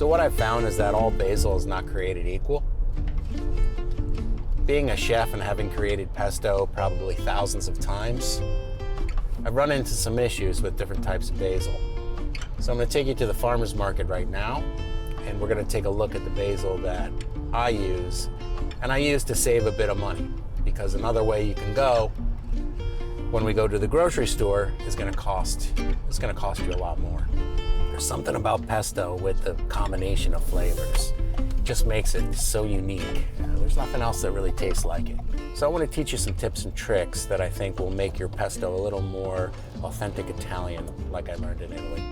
So what I've found is that all basil is not created equal. Being a chef and having created pesto probably thousands of times, I've run into some issues with different types of basil. So I'm going to take you to the farmer's market right now, and we're going to take a look at the basil that I use, and I use to save a bit of money, because another way you can go when we go to the grocery store is going to cost you a lot more. There's something about pesto with the combination of flavors. It just makes it so unique. There's nothing else that really tastes like it. So I want to teach you some tips and tricks that I think will make your pesto a little more authentic Italian, like I learned in Italy.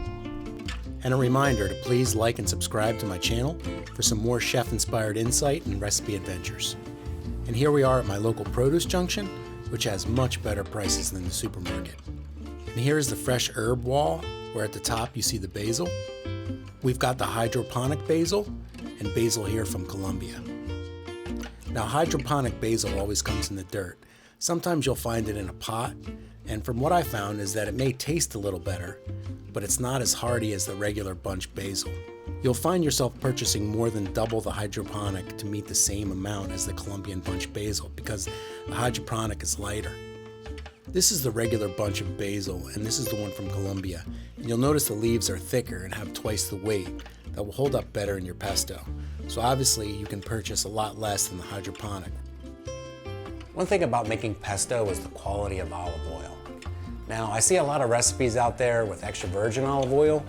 And a reminder to please like and subscribe to my channel for some more chef-inspired insight and recipe adventures. And here we are at my local produce junction, which has much better prices than the supermarket. And here is the fresh herb wall, where at the top you see the basil. We've got the hydroponic basil, and basil here from Colombia. Now, hydroponic basil always comes in the dirt. Sometimes you'll find it in a pot, and from what I found is that it may taste a little better, but it's not as hearty as the regular bunch basil. You'll find yourself purchasing more than double the hydroponic to meet the same amount as the Colombian bunch basil, because the hydroponic is lighter. This is the regular bunch of basil, and this is the one from Colombia. And you'll notice the leaves are thicker and have twice the weight. That will hold up better in your pesto. So obviously you can purchase a lot less than the hydroponic. One thing about making pesto is the quality of olive oil. Now, I see a lot of recipes out there with extra virgin olive oil,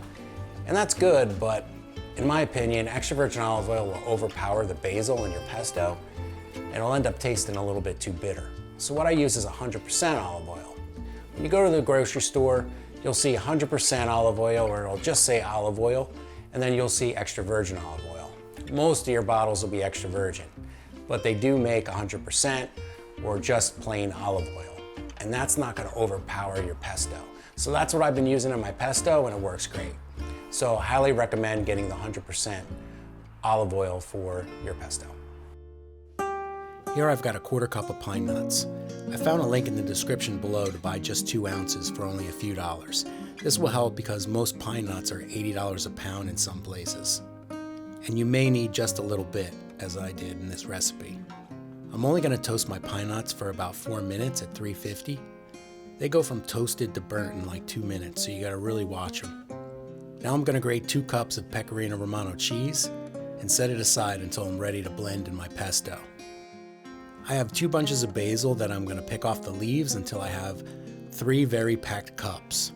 and that's good, but in my opinion, extra virgin olive oil will overpower the basil in your pesto, and it'll end up tasting a little bit too bitter. So what I use is 100% olive oil. When you go to the grocery store, you'll see 100% olive oil, or it'll just say olive oil, and then you'll see extra virgin olive oil. Most of your bottles will be extra virgin, but they do make 100% or just plain olive oil, and that's not going to overpower your pesto. So that's what I've been using in my pesto, and it works great. So I highly recommend getting the 100% olive oil for your pesto. Here I've got a 1/4 cup of pine nuts. I found a link in the description below to buy just 2 ounces for only a few dollars. This will help because most pine nuts are $80 a pound in some places. And you may need just a little bit, as I did in this recipe. I'm only going to toast my pine nuts for about 4 minutes at 350. They go from toasted to burnt in like 2 minutes, so you got to really watch them. Now I'm going to grate 2 cups of Pecorino Romano cheese and set it aside until I'm ready to blend in my pesto. I have 2 bunches of basil that I'm going to pick off the leaves until I have 3 very packed cups.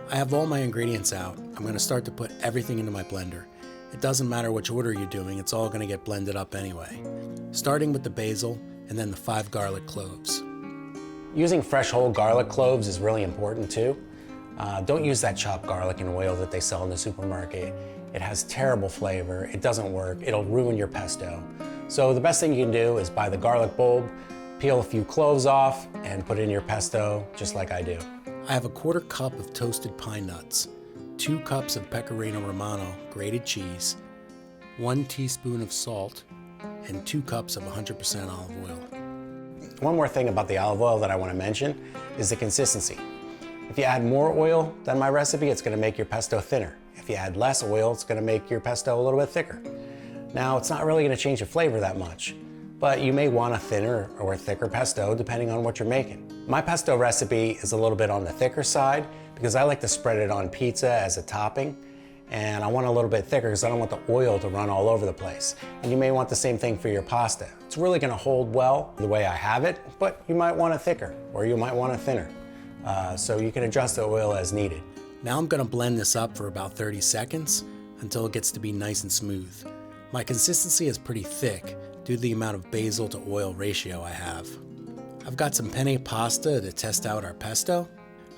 I have all my ingredients out. I'm going to start to put everything into my blender. It doesn't matter which order you're doing, it's all going to get blended up anyway. Starting with the basil and then the 5 garlic cloves. Using fresh whole garlic cloves is really important too. Don't use that chopped garlic and oil that they sell in the supermarket. It has terrible flavor, it doesn't work, it'll ruin your pesto. So the best thing you can do is buy the garlic bulb, peel a few cloves off, and put it in your pesto just like I do. I have a 1/4 cup of toasted pine nuts, 2 cups of Pecorino Romano grated cheese, 1 teaspoon of salt, and 2 cups of 100% olive oil. One more thing about the olive oil that I want to mention is the consistency. If you add more oil than my recipe, it's going to make your pesto thinner. If you add less oil, it's going to make your pesto a little bit thicker. Now, it's not really going to change the flavor that much, but you may want a thinner or a thicker pesto depending on what you're making. My pesto recipe is a little bit on the thicker side because I like to spread it on pizza as a topping, and I want a little bit thicker because I don't want the oil to run all over the place. And you may want the same thing for your pasta. It's really going to hold well the way I have it, but you might want it thicker or you might want it thinner. So you can adjust the oil as needed. Now I'm going to blend this up for about 30 seconds until it gets to be nice and smooth. My consistency is pretty thick due to the amount of basil to oil ratio I have. I've got some penne pasta to test out our pesto.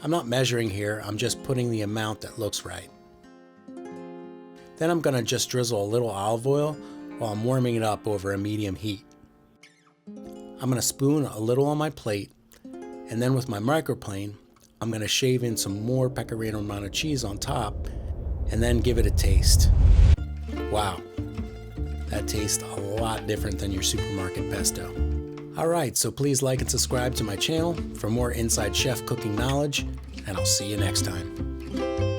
I'm not measuring here, I'm just putting the amount that looks right. Then I'm going to just drizzle a little olive oil while I'm warming it up over a medium heat. I'm going to spoon a little on my plate, and then with my microplane, I'm going to shave in some more Pecorino Romano cheese on top and then give it a taste. Wow, that tastes a lot different than your supermarket pesto. Alright, so please like and subscribe to my channel for more inside chef cooking knowledge, and I'll see you next time.